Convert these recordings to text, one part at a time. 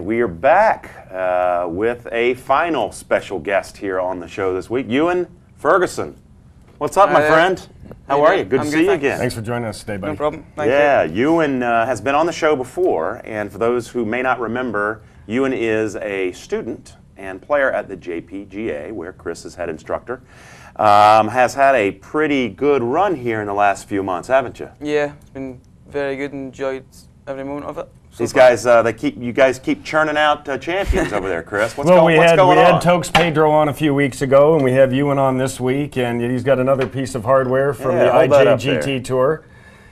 we are back with a final special guest here on the show this week, Ewen Ferguson. What's up, my friend? How are you? Good to see you again. Thanks for joining us today, buddy. No problem. Thank you. Ewen has been on the show before, and for those who may not remember, Ewen is a student and player at the JPGA, where Chris is head instructor. Has had a pretty good run here in the last few months, haven't you? Yeah, it's been very good. Enjoyed every moment of it. These guys, you guys keep churning out champions over there, Chris. What's we had on? Tokes Pedro on a few weeks ago, and we have Ewen on this week, and he's got another piece of hardware from the IJGT Tour.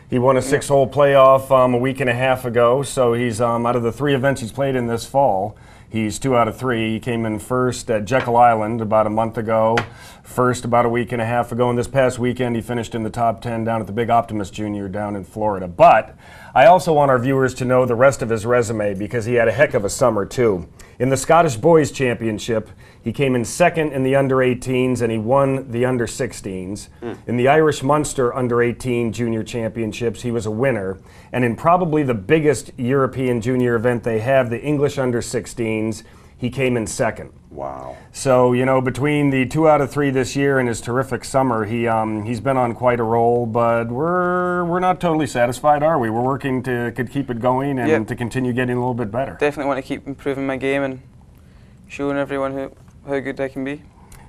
He won a 6-hole playoff a week and a half ago, so he's out of the 3 events he's played in this fall, he's 2 out of 3. He came in first at Jekyll Island about a month ago, first about a week and a half ago, and this past weekend he finished in the top 10 down at the Big Optimist Junior down in Florida. But I also want our viewers to know the rest of his resume because he had a heck of a summer too. In the Scottish Boys Championship, he came in second in the under-18s and he won the under-16s. In the Irish Munster under-18 Junior Championships, he was a winner. And in probably the biggest European junior event they have, the English under-16s, he came in second. Wow. So, you know, between the 2 out of 3 this year and his terrific summer, he's been on quite a roll, but we're not totally satisfied, are we? We're working to keep it going and to continue getting a little bit better. Definitely want to keep improving my game and showing everyone how good I can be.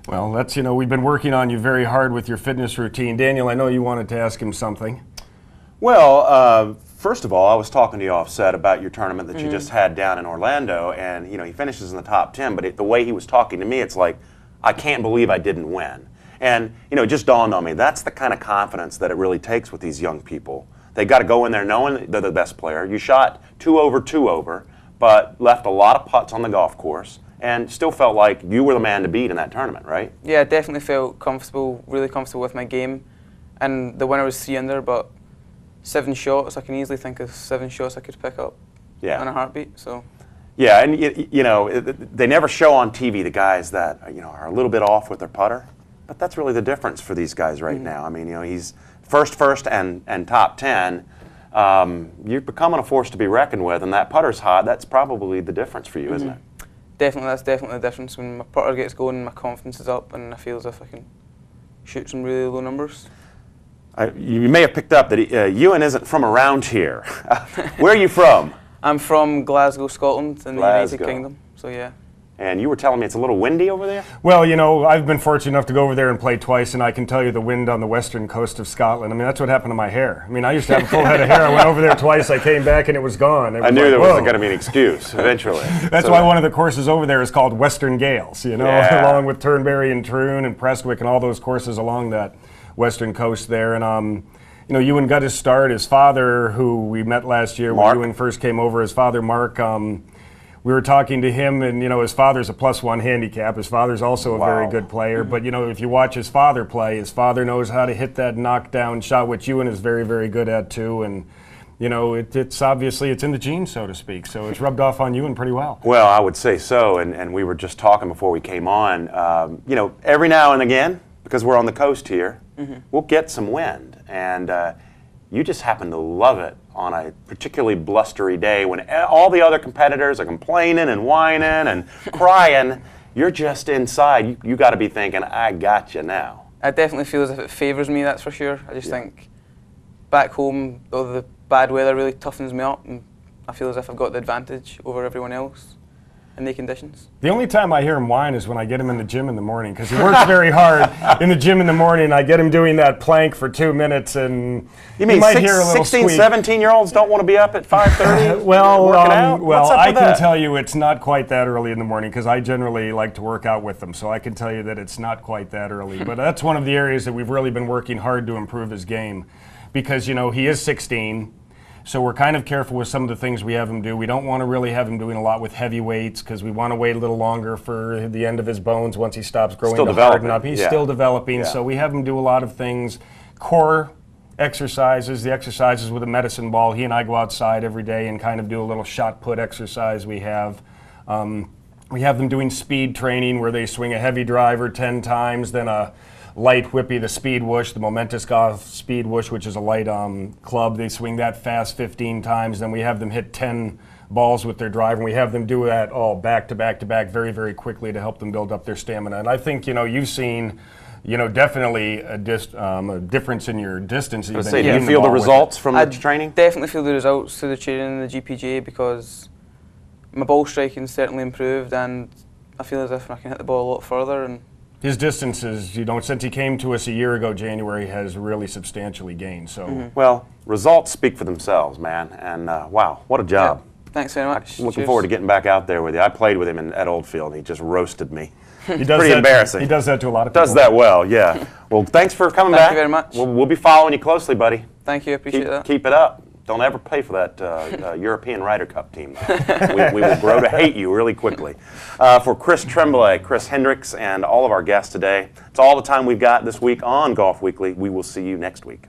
Well, that's, we've been working on you very hard with your fitness routine. Daniel, I know you wanted to ask him something. Well, first of all, I was talking to you offset about your tournament that you just had down in Orlando, and he finishes in the top 10, but the way he was talking to me, it's like, I can't believe I didn't win. And it just dawned on me, that's the kind of confidence that it really takes with these young people. They got to go in there knowing they're the best player. You shot 2 over, but left a lot of putts on the golf course, and still felt like you were the man to beat in that tournament, right? Yeah, I definitely felt comfortable, really comfortable with my game, and the winner was 3 under, but 7 shots, I can easily think of 7 shots I could pick up in a heartbeat. So. Yeah, and they never show on TV the guys that are a little bit off with their putter, but that's really the difference for these guys right now. I mean, he's first, and top 10. You're becoming a force to be reckoned with, and that putter's hot. That's probably the difference for you, isn't it? Definitely, that's definitely the difference. When my putter gets going, my confidence is up, and I feel as if I can shoot some really low numbers. You may have picked up that Ewen isn't from around here. Where are you from? I'm from Glasgow, Scotland, in the United Kingdom. So yeah. And you were telling me it's a little windy over there? Well, I've been fortunate enough to go over there and play twice, and I can tell you the wind on the western coast of Scotland. I mean, that's what happened to my hair. I mean, I used to have a full head of hair. I went over there twice. I came back, and it was gone. I knew there was going to be an excuse eventually. That's why one of the courses over there is called Western Gales, along with Turnberry and Troon and Prestwick and all those courses along that western coast there. And Ewen got his start. His father, who we met last year when Ewen first came over, his father Mark, we were talking to him, and his father's a +1 handicap. His father's also a very good player, but if you watch his father play, his father knows how to hit that knockdown shot, which Ewen is very, very good at too. And it's obviously it's in the genes, so to speak. So it's rubbed off on Ewen pretty well. Well, I would say so. And we were just talking before we came on. Every now and again, because we're on the coast here, we'll get some wind, and you just happen to love it on a particularly blustery day when all the other competitors are complaining and whining and crying. You're just inside. You got to be thinking, I got you now. I definitely feel as if it favours me, that's for sure. I just think back home, though the bad weather really toughens me up, and I feel as if I've got the advantage over everyone else in the conditions. The only time I hear him whine is when I get him in the gym in the morning, because he works very hard in the gym in the morning. I get him doing that plank for 2 minutes, and you mean might hear a little 16, 17-year-olds don't want to be up at 5:30? Well, working out? Well, I can tell you it's not quite that early in the morning, because I generally like to work out with them, so I can tell you that it's not quite that early. But that's one of the areas that we've really been working hard to improve his game, because he is 16. So we're kind of careful with some of the things we have him do. We don't want to really have him doing a lot with heavy weights, because we want to wait a little longer for the end of his bones once he stops growing to harden up. He's still developing, so we have him do a lot of things. Core exercises, the exercises with a medicine ball. He and I go outside every day and kind of do a little shot put exercise we have. We have them doing speed training where they swing a heavy driver 10 times, then a light whippy, the speed whoosh, the momentous golf speed whoosh, which is a light club. They swing that fast 15 times. Then we have them hit 10 balls with their drive, and we have them do that all back to back to back very, very quickly to help them build up their stamina. And I think, you've seen, definitely a difference in your distance. Do you feel the results from the training? Definitely feel the results through the training in the GPGA, because my ball striking certainly improved, and I feel as if I can hit the ball a lot further. And his distances, since he came to us a year ago, January, has really substantially gained. So, well, results speak for themselves, man. And wow, what a job! Yeah, thanks very much. I'm looking forward to getting back out there with you. I played with him at Oldfield, and he just roasted me. He does Pretty embarrassing. He does that to a lot of people. Does that well, yeah. Well, thanks for coming back. Thank you very much. We'll be following you closely, buddy. Thank you. I appreciate that. Keep it up. Don't ever play for that European Ryder Cup team. We will grow to hate you really quickly. For Chris Tremblay, Chris Hendrix, and all of our guests today, it's all the time we've got this week on Golf Weekly. We will see you next week.